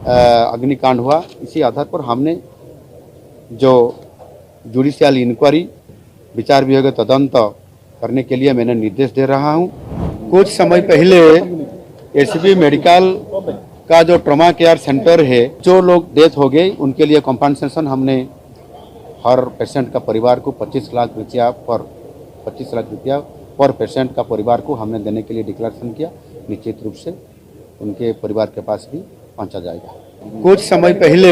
अग्निकांड हुआ, इसी आधार पर हमने जो जुडिशियल इंक्वायरी विचार विभाग तदंत करने के लिए मैंने निर्देश दे रहा हूं। कुछ समय पहले एसबी मेडिकल का जो ट्रॉमा केयर सेंटर है, जो लोग डेथ हो गए उनके लिए कॉम्पनसेशन हमने हर पेशेंट का परिवार को 25 लाख रुपया पर पेशेंट का परिवार को हमने देने के लिए डिक्लेरेशन किया। निश्चित रूप से उनके परिवार के पास भी पहुंचा जाएगा। कुछ समय पहले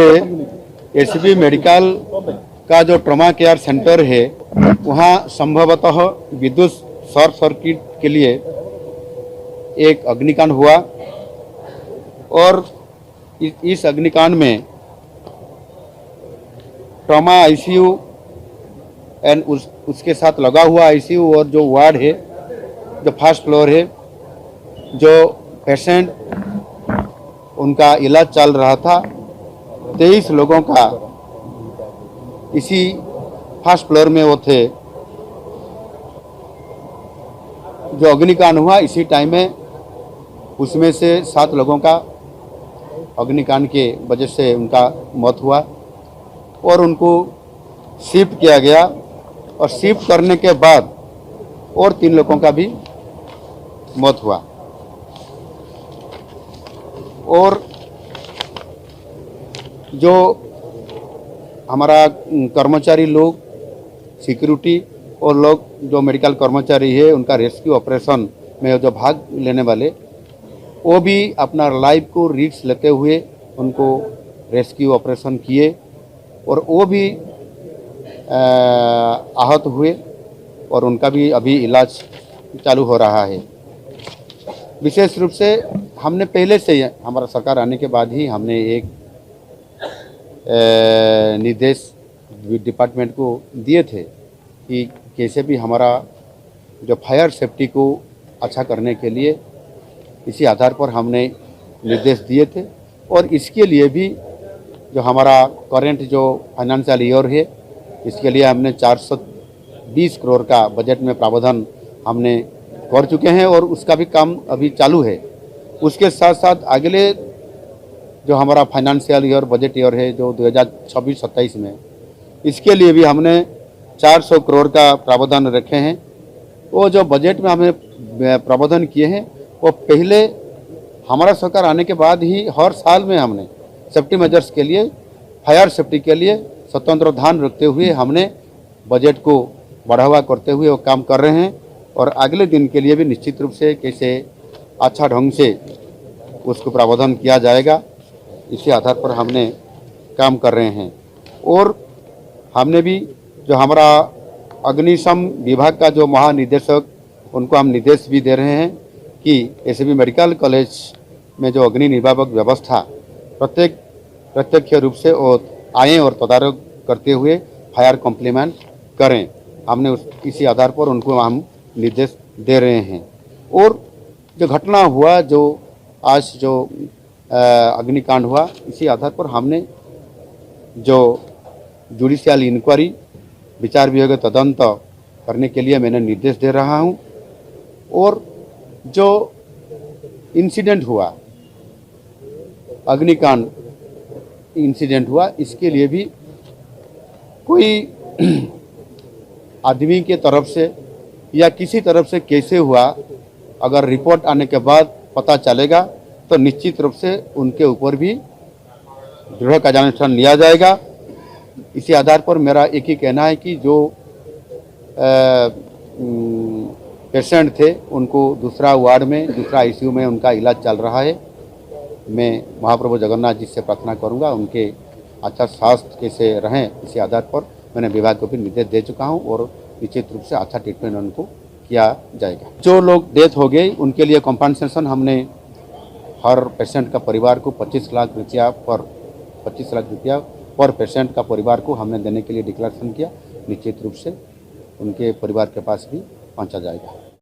एसबी मेडिकल का जो ट्रॉमा केयर सेंटर है, वहां संभवतः विद्युत शॉर्ट सर्किट के लिए एक अग्निकांड हुआ और इस अग्निकांड में ट्रॉमा आईसीयू एंड उसके साथ लगा हुआ आईसीयू और जो वार्ड है, जो फर्स्ट फ्लोर है, जो पेशेंट उनका इलाज चल रहा था, 23 लोगों का इसी फर्स्ट फ्लोर में वो थे। जो अग्निकांड हुआ इसी टाइम में उसमें से 7 लोगों का अग्निकांड के वजह से उनका मौत हुआ और उनको शिफ्ट किया गया और शिफ्ट करने के बाद और 3 लोगों का भी मौत हुआ। और जो हमारा कर्मचारी लोग, सिक्योरिटी और लोग जो मेडिकल कर्मचारी है, उनका रेस्क्यू ऑपरेशन में जो भाग लेने वाले, वो भी अपना लाइफ को रिस्क लेते हुए उनको रेस्क्यू ऑपरेशन किए और वो भी आहत हुए और उनका भी अभी इलाज चालू हो रहा है। विशेष रूप से हमने पहले से, हमारा सरकार आने के बाद ही हमने एक निर्देश डिपार्टमेंट को दिए थे कि कैसे भी हमारा जो फायर सेफ्टी को अच्छा करने के लिए, इसी आधार पर हमने निर्देश दिए थे। और इसके लिए भी जो हमारा करेंट जो फाइनेंशियल ईयर है, इसके लिए हमने 420 करोड़ का बजट में प्रावधान हमने कर चुके हैं और उसका भी काम अभी चालू है। उसके साथ साथ अगले जो हमारा फाइनेंशियल ईयर, बजट ईयर है जो 2026-27 में, इसके लिए भी हमने 400 करोड़ का प्रावधान रखे हैं। वो जो बजट में हमें प्रावधान किए हैं, वो पहले हमारा सरकार आने के बाद ही हर साल में हमने सेफ्टी मेजर्स के लिए, फायर सेफ्टी के लिए स्वतंत्र ध्यान रखते हुए हमने बजट को बढ़ावा करते हुए वो काम कर रहे हैं। और अगले दिन के लिए भी निश्चित रूप से कैसे अच्छा ढंग से उसको प्रावधान किया जाएगा, इसी आधार पर हमने काम कर रहे हैं। और हमने भी जो हमारा अग्निशम विभाग का जो महानिदेशक, उनको हम निर्देश भी दे रहे हैं कि एसबी मेडिकल कॉलेज में जो अग्नि निर्वापक व्यवस्था प्रत्यक्ष रूप से आएँ और तदारक करते हुए फायर कॉम्प्लीमेंट करें। हमने इसी आधार पर उनको हम निर्देश दे रहे हैं। और जो घटना हुआ, जो आज जो अग्निकांड हुआ, इसी आधार पर हमने जो जुडिशियल इंक्वायरी विचार विभाग तदंत करने के लिए मैंने निर्देश दे रहा हूं। और जो इंसिडेंट हुआ, अग्निकांड इंसिडेंट हुआ, इसके लिए भी कोई आदमी के तरफ से या किसी तरफ से कैसे हुआ, अगर रिपोर्ट आने के बाद पता चलेगा तो निश्चित रूप से उनके ऊपर भी दृढ़ कार्यानुष्ठान लिया जाएगा। इसी आधार पर मेरा एक ही कहना है कि जो पेशेंट थे उनको दूसरा वार्ड में, दूसरा आईसीयू में उनका इलाज चल रहा है। मैं महाप्रभु जगन्नाथ जी से प्रार्थना करूंगा उनके अच्छा स्वास्थ्य कैसे रहें, इसी आधार पर मैंने विभाग को भी निर्देश दे चुका हूं और निश्चित रूप से अच्छा ट्रीटमेंट उनको किया जाएगा। जो लोग डेथ हो गए उनके लिए कॉम्पनसेशन हमने हर पेशेंट का परिवार को 25 लाख रुपया पर पेशेंट का परिवार को हमने देने के लिए डिक्लेरेशन किया। निश्चित रूप से उनके परिवार के पास भी पहुंचा जाएगा।